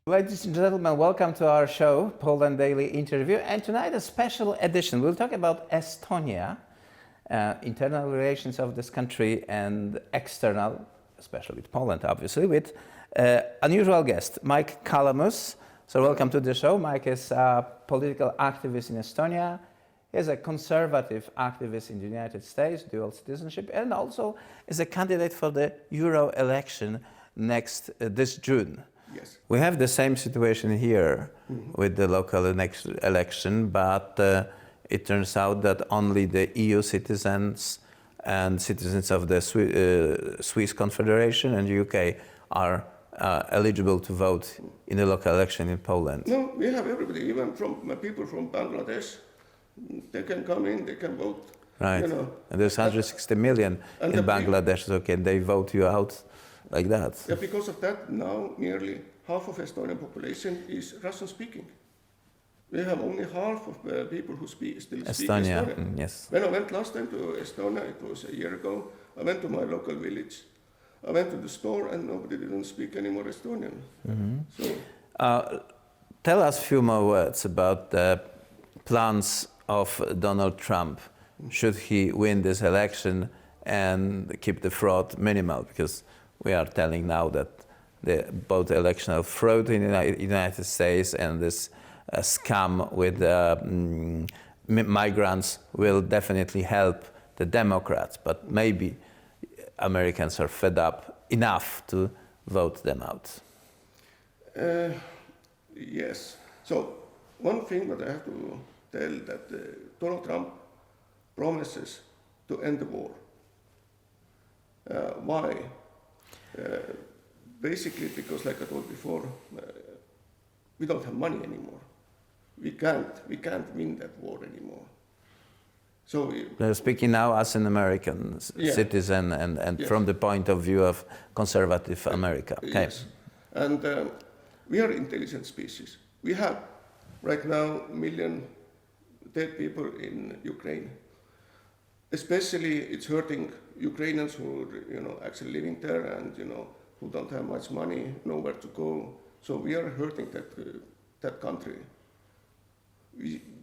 Ladies and gentlemen, welcome to our show, Poland Daily Interview. And tonight a special edition. We'll talk about Estonia, internal relations of this country and external, especially with Poland, obviously, with unusual guest, Mike Calamus. So welcome to the show. Mike is a political activist in Estonia. He is a conservative activist in the United States, dual citizenship, and also is a candidate for the Euro election this June. Yes. We have the same situation here with the local election, but it turns out that only the EU citizens and citizens of the Swiss Confederation and the UK are eligible to vote in the local election in Poland. No, we have everybody, even from people from Bangladesh. They can come in, they can vote. Right. You know. And there's 160 million in Bangladesh, so can they vote you out like that? Yeah, because of that, now nearly half of Estonian population is Russian speaking. We have only half of people who still speak Estonian. Yes. When I went last time to Estonia, it was a year ago, I went to my local village. I went to the store and nobody didn't speak any more Estonian. So, tell us a few more words about the plans of Donald Trump. Should he win this election and keep the fraud minimal? Because we are telling now that both electoral fraud in the United States and this scam with migrants will definitely help the Democrats, but maybe Americans are fed up enough to vote them out. Yes. So one thing that I have to tell that Donald Trump promises to end the war. Why? Basically because, like I told before, we don't have money anymore. We can't win that war anymore. So They're speaking now as an American citizen and yes. from the point of view of conservative America. Okay. Yes. And we are intelligent species. We have right now 1 million dead people in Ukraine. Especially it's hurting Ukrainians who are actually living there and who don't have much money, nowhere to go. So we are hurting that country.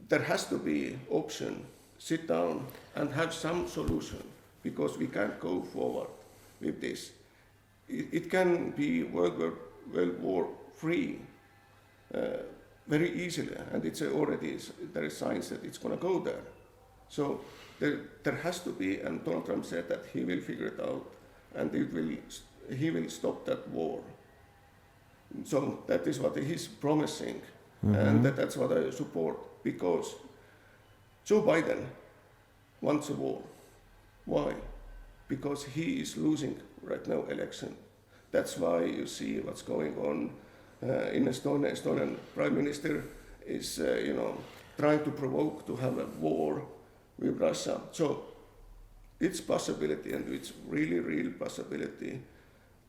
There has to be option, sit down and have some solution, because we can't go forward with this. It can be World War III very easily, and it's already there is signs that it's going to go there. So there has to be, and Donald Trump said that he will figure it out, and he will stop that war. So that is what he's promising, and that's what I support, because Joe Biden wants a war. Why? Because he is losing right now election. That's why you see what's going on in Estonia. Estonian Prime Minister is trying to provoke to have a war with Russia. So it's possibility, and it's really real possibility,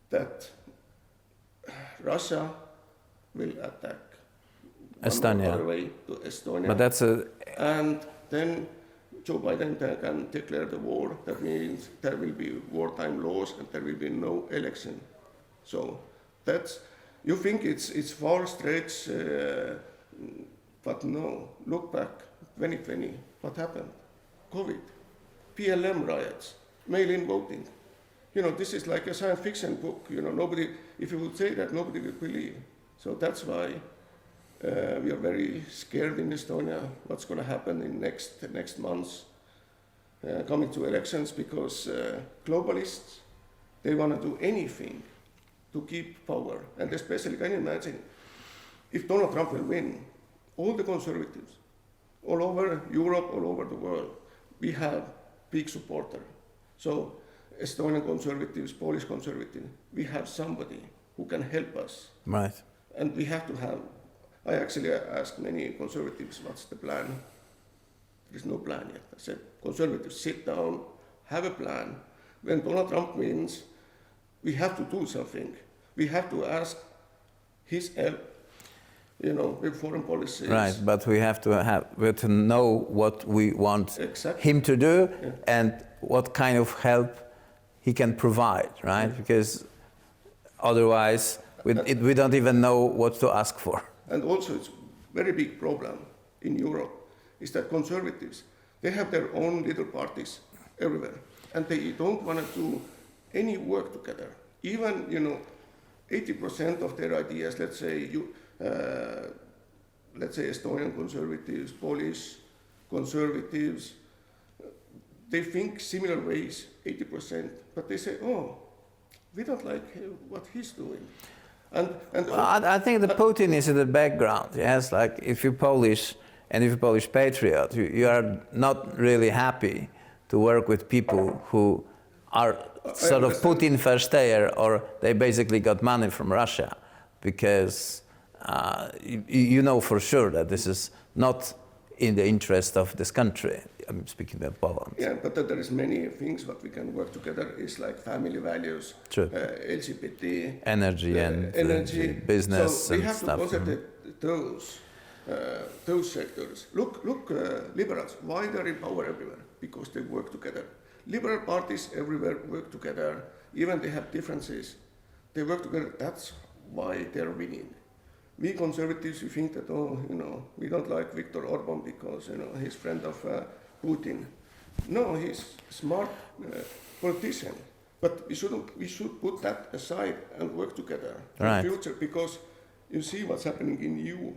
that Russia will attack Estonia. on our way to Estonia. But that's and then Joe Biden can declare the war. That means there will be wartime laws and there will be no election. So that's, you think it's far stretch, but no. Look back, 2020, what happened? COVID, PLM riots, mail-in voting. This is like a science fiction book. Nobody, if you would say that, nobody would believe. So that's why we are very scared in Estonia what's going to happen in next months coming to elections, because globalists, they want to do anything to keep power. And especially, can you imagine, if Donald Trump will win, all the conservatives, all over Europe, all over the world, we have big supporter. So Estonian conservatives, Polish conservatives, we have somebody who can help us. right. And we have to have, I actually asked many conservatives, what's the plan? There is no plan yet. I said, conservatives, sit down, have a plan. When Donald Trump wins, we have to do something. We have to ask his help, with foreign policy. Right, but we have to know what we want him to do and what kind of help he can provide, right? Because otherwise We don't even know what to ask for. And also, it's very big problem in Europe is that conservatives, they have their own little parties everywhere, and they don't want to do any work together. Even 80% of their ideas. Let's say Estonian conservatives, Polish conservatives, they think similar ways, 80%, but they say, oh, we don't like what he's doing. I think the Putin is in the background. Yes, like if you're Polish and if you're Polish patriot, you are not really happy to work with people who are sort of Putin versteher, or they basically got money from Russia, because you know for sure that this is not in the interest of this country. I'm speaking about Poland. Yeah, but there is many things that we can work together. Is like family values, LGBT, energy, and energy, business, so we and have stuff. to concentrate those sectors. Look, liberals. Why they're in power everywhere? Because they work together. Liberal parties everywhere work together. Even they have differences, they work together. That's why they're winning. We conservatives, we think that we don't like Viktor Orban because he's friend of Putin. No, he's smart politician. But we should put that aside and work together in the future, because you see what's happening in EU.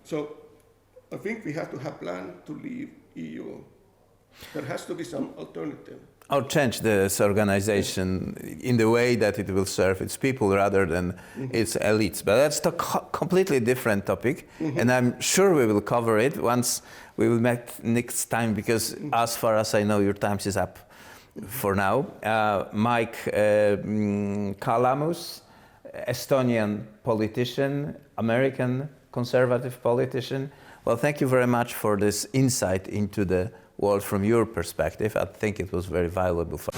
So I think we have to have plan to leave EU. There has to be some alternative. Or change this organization in the way that it will serve its people rather than its elites. But that's a completely different topic, and I'm sure we will cover it once we will meet next time, because as far as I know, your time is up for now. Mike Calamus, Estonian politician, American conservative politician. Well, thank you very much for this insight into the world from your perspective. I think it was very valuable for